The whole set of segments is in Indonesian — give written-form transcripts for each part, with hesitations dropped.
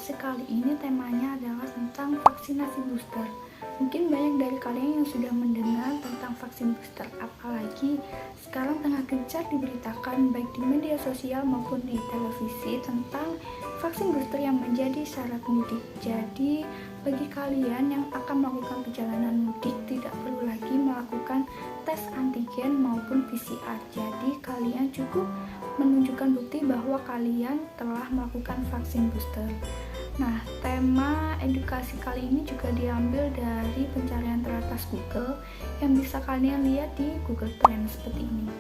Kali ini temanya adalah tentang vaksinasi booster. Mungkin banyak dari kalian yang sudah mendengar tentang vaksin booster, apalagi sekarang tengah gencar diberitakan baik di media sosial maupun di televisi tentang vaksin booster yang menjadi syarat mudik. Jadi, bagi kalian yang akan melakukan perjalanan mudik tidak perlu lagi melakukan tes antigen maupun PCR. Jadi, kalian cukup menunjukkan bukti bahwa kalian telah melakukan vaksin booster. Nah, tema edukasi kali ini juga diambil dari pencarian teratas Google yang bisa kalian lihat di Google Trends seperti ini.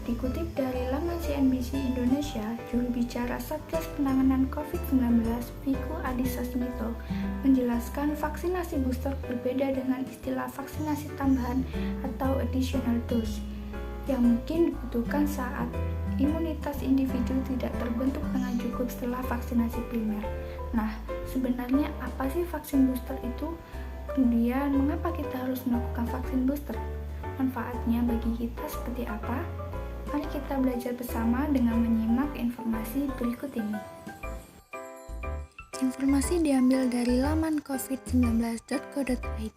Dikutip dari laman CNBC Indonesia, juru bicara Satgas Penanganan COVID-19, Wiku Adhisa Smito, menjelaskan vaksinasi booster berbeda dengan istilah vaksinasi tambahan atau additional dose yang mungkin dibutuhkan saat imunitas individu tidak terbentuk dengan cukup setelah vaksinasi primer. Nah, sebenarnya apa sih vaksin booster itu? Kemudian, mengapa kita harus melakukan vaksin booster? Manfaatnya bagi kita seperti apa? Mari kita belajar bersama dengan menyimak informasi berikut ini. Informasi diambil dari laman covid19.co.id.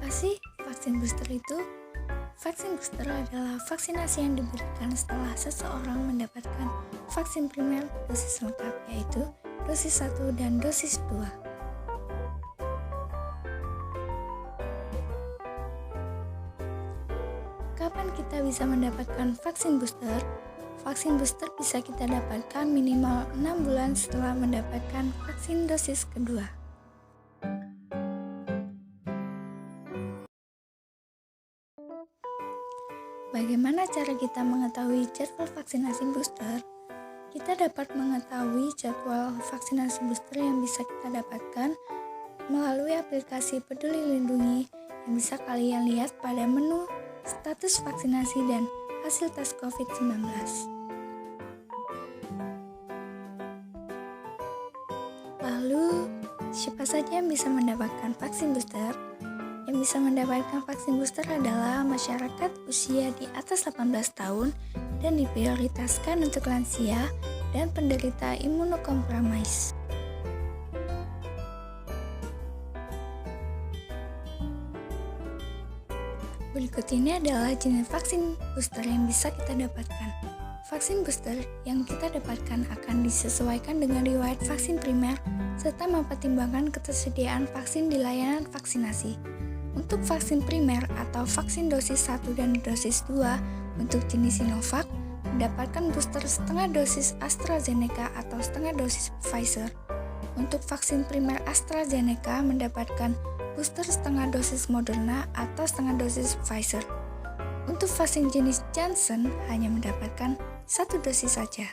Apa sih vaksin booster itu? Vaksin booster adalah vaksinasi yang diberikan setelah seseorang mendapatkan vaksin primer dosis lengkap, yaitu dosis 1 dan dosis 2. Kapan kita bisa mendapatkan vaksin booster? Vaksin booster bisa kita dapatkan minimal 6 bulan setelah mendapatkan vaksin dosis kedua. Bagaimana cara kita mengetahui jadwal vaksinasi booster? Kita dapat mengetahui jadwal vaksinasi booster yang bisa kita dapatkan melalui aplikasi Peduli Lindungi yang bisa kalian lihat pada menu status vaksinasi dan hasil tes COVID-19. Lalu, siapa saja yang bisa mendapatkan vaksin booster? Yang bisa mendapatkan vaksin booster adalah masyarakat usia di atas 18 tahun dan diprioritaskan untuk lansia dan penderita imunokompromis. Berikut ini adalah jenis vaksin booster yang bisa kita dapatkan. Vaksin booster yang kita dapatkan akan disesuaikan dengan riwayat vaksin primer serta mempertimbangkan ketersediaan vaksin di layanan vaksinasi. Untuk vaksin primer atau vaksin dosis 1 dan dosis 2 untuk jenis Sinovac mendapatkan booster setengah dosis AstraZeneca atau setengah dosis Pfizer. Untuk vaksin primer AstraZeneca mendapatkan booster setengah dosis Moderna atau setengah dosis Pfizer. Untuk vaksin jenis Johnson hanya mendapatkan 1 dosis saja.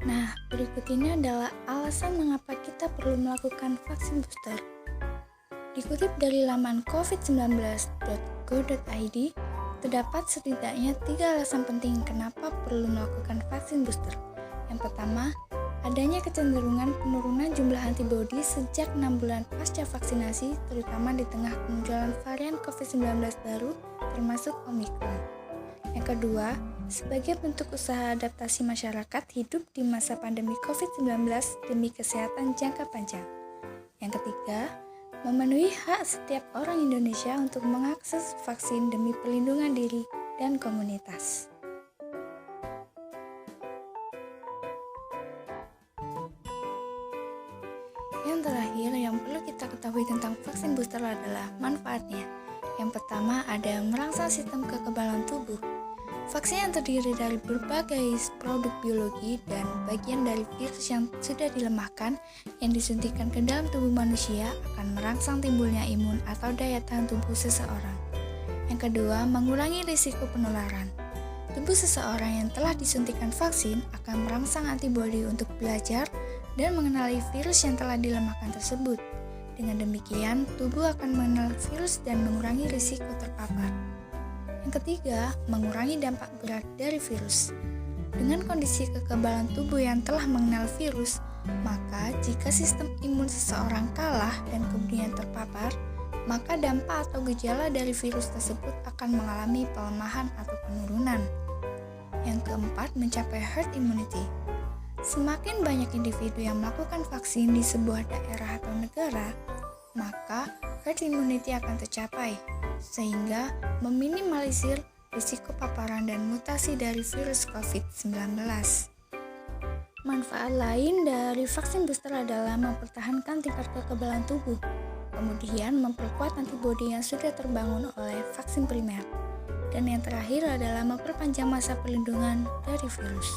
Nah, berikut ini adalah alasan mengapa kita perlu melakukan vaksin booster. Dikutip dari laman covid19.go.id, terdapat setidaknya 3 alasan penting kenapa perlu melakukan vaksin booster. Yang pertama, adanya kecenderungan penurunan jumlah antibodi sejak 6 bulan pasca vaksinasi, terutama di tengah kemunculan varian COVID-19 baru, termasuk Omicron. Yang kedua, sebagai bentuk usaha adaptasi masyarakat hidup di masa pandemi COVID-19 demi kesehatan jangka panjang. Yang ketiga, memenuhi hak setiap orang Indonesia untuk mengakses vaksin demi perlindungan diri dan komunitas. Yang terakhir yang perlu kita ketahui tentang vaksin booster adalah manfaatnya. Yang pertama, ada merangsang sistem kekebalan tubuh. Vaksin yang terdiri dari berbagai produk biologi dan bagian dari virus yang sudah dilemahkan yang disuntikkan ke dalam tubuh manusia akan merangsang timbulnya imun atau daya tahan tubuh seseorang. Yang kedua, mengurangi risiko penularan. Tubuh seseorang yang telah disuntikkan vaksin akan merangsang antibodi untuk belajar dan mengenali virus yang telah dilemahkan tersebut. Dengan demikian, tubuh akan mengenal virus dan mengurangi risiko terpapar. Yang ketiga, mengurangi dampak berat dari virus. Dengan kondisi kekebalan tubuh yang telah mengenal virus, maka jika sistem imun seseorang kalah dan kemudian terpapar, maka dampak atau gejala dari virus tersebut akan mengalami pelemahan atau penurunan. Yang keempat, mencapai herd immunity. Semakin banyak individu yang melakukan vaksin di sebuah daerah atau negara, maka herd immunity akan tercapai, sehingga meminimalisir risiko paparan dan mutasi dari virus COVID-19. Manfaat lain dari vaksin booster adalah mempertahankan tingkat kekebalan tubuh, kemudian memperkuat antibodi yang sudah terbangun oleh vaksin primer, dan yang terakhir adalah memperpanjang masa perlindungan dari virus.